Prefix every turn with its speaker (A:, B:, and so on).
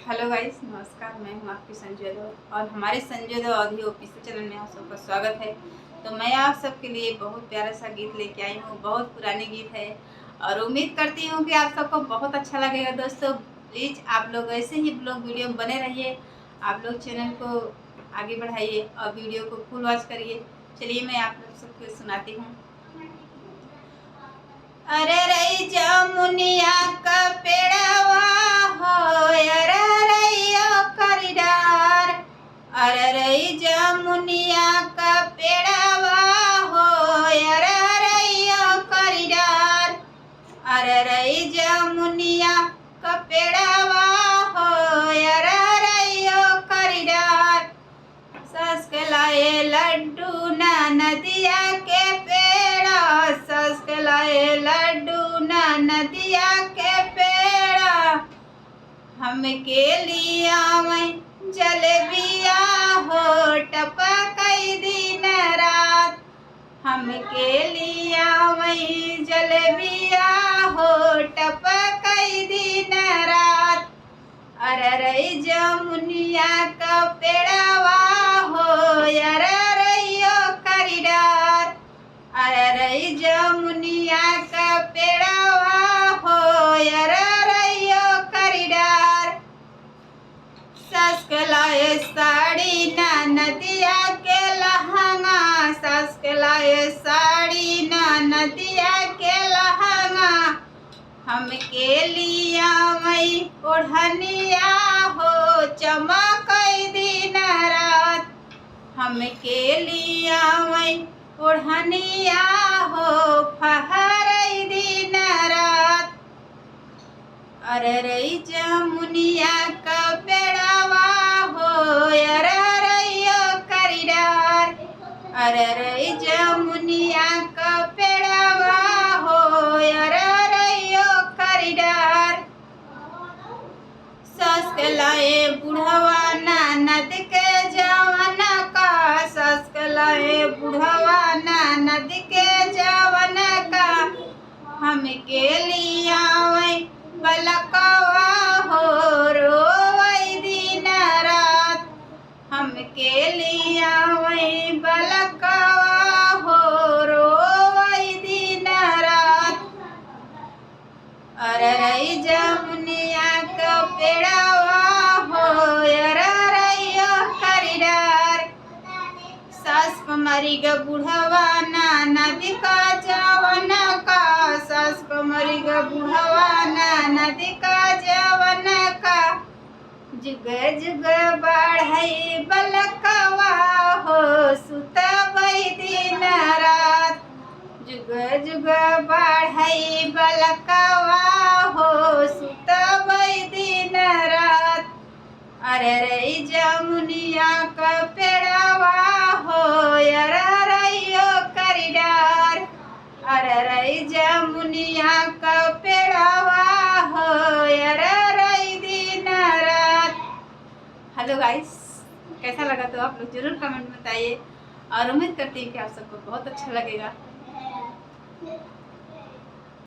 A: Hello guys, नमस्कार। मैं हूं आपकी संजय दौर और हमारे संजय दौर ऑडियो ऑफिशियल चैनल में आप सबका स्वागत है। तो मैं आप सबके लिए बहुत प्यारा सा गीत लेके आई हूं। बहुत पुरानी गीत है और उम्मीद करती हूं कि आप सबको बहुत अच्छा लगेगा। दोस्तों, प्लीज़ आप लोग ऐसे ही ब्लॉग वीडियो में बने रहिए। आप लोग चैनल को आगे बढ़ाइए और वीडियो को फुल वॉच करिए। चलिए मैं आप लोग सबको सुनाती हूँ। अरे रई जमुनिया का पेड़वा हो, अरे रैया करिडार। अरे रई जमुनिया का पेड़वा हो, अरे रैया करिडार। अरे रई जमुनिया का पेड़वा हो, अरे रैया करिडार। सस के लाए लड्डू ना नदिया के पेड़ा, सस के लाए लड्डू ना नदिया के पेड़ा। हमके लिया मैं जलेबिया हो, टपकई दिन रात। हमके लिया मैं जलेबिया हो, टपकई दिन रात। अरे रई जमुनिया का पेड़वा हो, अरे रैया करिडार। अरे रई जमुनिया का पेड़वा हो, अरे रैया करिडार। सस के लाए साड़ी ना नदिया के लहंगा, सस के लाए साड़ी ना नदिया के लहंगा। हमके लिया मैं ओढ़निया हो, चमकई दिन रात। हमके लिया मैं ओढ़निया हो, फहरई दिन रात। अरे रई जमुनिया का पेड़वा हो, अरे रैया करिडार। अरे रई जमुनिया का पेड़वा हो, अरे रैया करिडार। सस के लाए बुढ़वा ना नद के जवन का, सस के लाए बुढ़वा ना नद के जवन का। हमके लिया वै बलकवा हो, रोवई दिन रात। हमके लिया वै बलकवा हो, रोवई दिन रात। अरे रई जमुनिया का पेड़वा हो, अरे रैया करिडार। सास कुमारी ग बुढ़वा ना नदी का जवन का, सास कुमारी ग बुढ़वा ना नदी का जवन का। जुग जुग बढ़ई बलकवा हो, सुतबई दिन रात। जुग जुग बढ़ई बलकवा हो, सुतबई दिन रात। अरे रई जमुनिया का पेड़वा हो, अरे रैया करिडार। अरे रई जमुनिया का पेड़वा हो, अरे रई दिन रात। हेलो गाइस, कैसा लगा तो आप लोग जरूर कमेंट में बताइए और उम्मीद करती हूँ कि आप सबको बहुत अच्छा लगेगा।